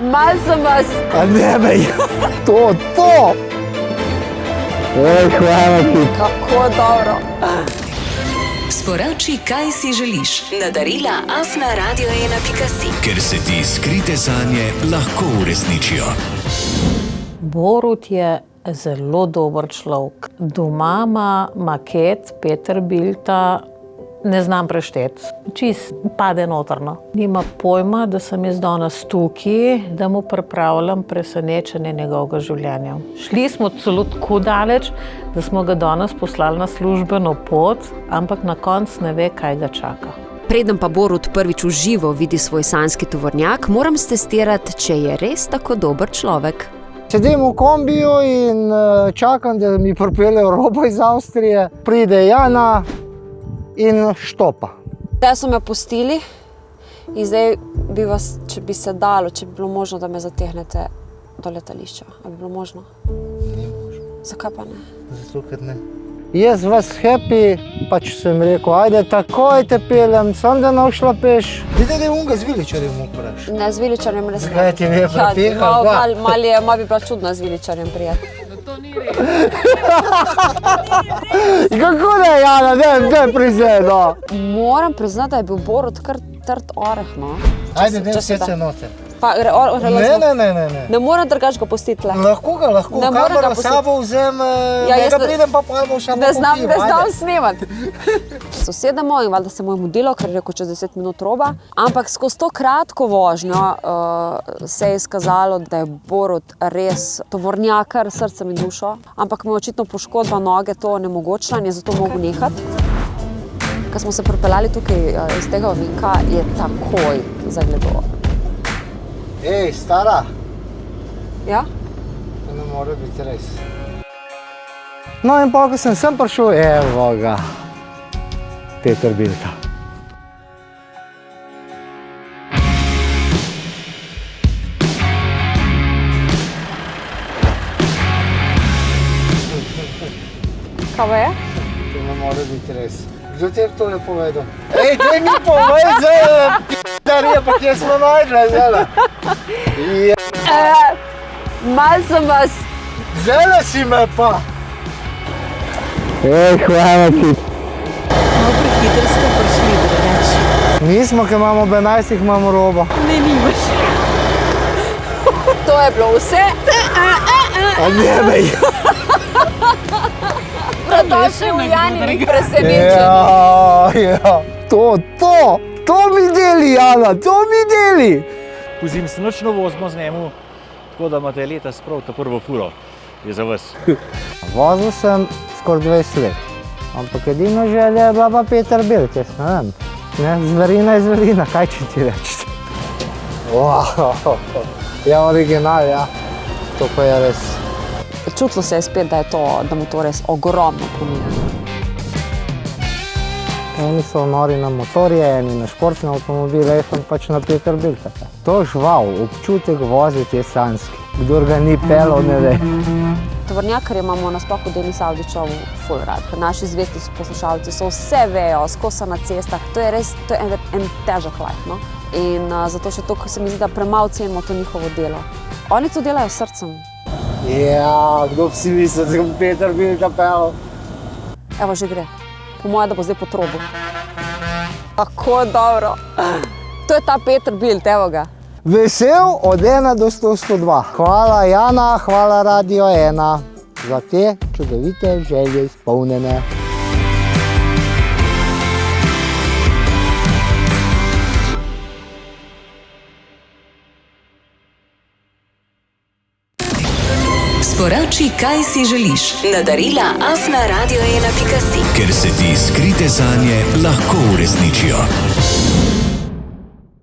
Mal sem vas. A ne me, to. Hvala ti. Kako dobro. Sporoči, kaj si želiš. Na darila afna.radio1.si. Ker se ti skrite sanje lahko uresničijo. Borut je zelo dober človek. Doma ima maket Peterbilta, ne znam prešteti. Čist pade notrno. Nima pojma, da sem jaz danes tukaj, da mu pripravljam presenečenje njegovega življenja. Šli smo celo tako daleč, da smo ga danes poslali na službeno pot, ampak na koncu ne ve, kaj ga čaka. Preden pa Borut prvič v živo vidi svoj sanjski tovornjak, moram stestirati, če je res tako dober človek. Sedim v kombiju in čakam, da mi pripeljejo robo iz Avstrije. Pride Jana in štopa. Zdaj so me pustili in zdaj bi vas, če bi se dalo, če bi bilo možno, da me zatehnete do letališča. A bi bilo možno? Ni možno. Zakaj pa ne? Zato, ker ne. Jaz vas happy, pač sem rekel, ajde, takoj te peljem, sam da ne šla peš. Vidite, da je unga z viličarjem mu praš. Ne, z viličarjem res ne. Zakaj ti ne prepeha? Mal bi bila čudna z viličarjem prijeti. Kako da je, Jana, ne priznaj, no. Moram priznati, da je bil Borut kar trd oreh, no. Ajde, ne vse se note. Pa, Ne. Ne moram drugače ga pustiti le. Lahko ga, kamero sabo vzem, da pridem pa pojmo še Ne znam snemati. Sosedamo in valjda se mu je mudilo, ker je rekel čez 10 minut roba. Ampak skozi to kratko vožnjo se je izkazalo, da je Borut res tovornjakar s srcem in dušo. Ampak mu je očitno poškodba noge to onemogočila in je zato mogel nehati. Ko smo se pripeljali tukaj iz tega ovinka, je takoj zagledal. Ej, stara. Ja? To ne more biti res. No in pa, ko sem prišel, evo ga, Peterbilta. Kaj pa je? To ne more biti res. Kdo ti je to ne povedal? Ej, daj mi povej, p***darija, pa kje smo najdli, zdaj? Mal sem vas. Zdaj si me pa. Ej, hvala ti. No, prehitro ste prišli, drugače. Nismo, ker imamo ob 11, imamo robo. Ne, nimaš. To je bilo vse. A ne me. Dobrodošli v Janinih presenečenjih. Ja. To mi deli, Jana, to mi deli. Pozim se nočno vozimo z njemu, tako da imate letos prav ta prvo furo je za vas. Vozil sem skoraj 20 let, ampak edino želja je bila pa Peterbilt, jaz ne vem. Zverina je zverina, kaj če ti reči? Ja, original, ja. To pa je res. Čutilo se je spet, da mu to res ogromno pomeni. Eni so nori na motorje, eni na športne avtomobile, jaz sem pač na Peterbilta. To žval, občutek voziti je sanjski. Kdor ga ni pelal, ne ve. Tovornjakarje imamo nasploh v Denis Avdićev ful rad. Naši zvesti poslušalci so vse vejo, skozi na cestah. To je res en težak life, no? In zato še to, ko se mi zdi, da premalo cenimo to njihovo delo. Oni to delajo s srcem. Ja, kdo bi si mislil, da bom Peterbilta pelal? Evo, že gre. Po moje, da bo zdaj po trobu. Tako dobro. To je ta Peterbilt, evo ga. Vesel od 1 do 100, 102. Hvala Jana, hvala Radio 1 za te čudovite želje izpolnjene. Sporoči, kaj si želiš. Na darila afna.radio1.si. Ker se ti skrite sanje lahko uresničijo.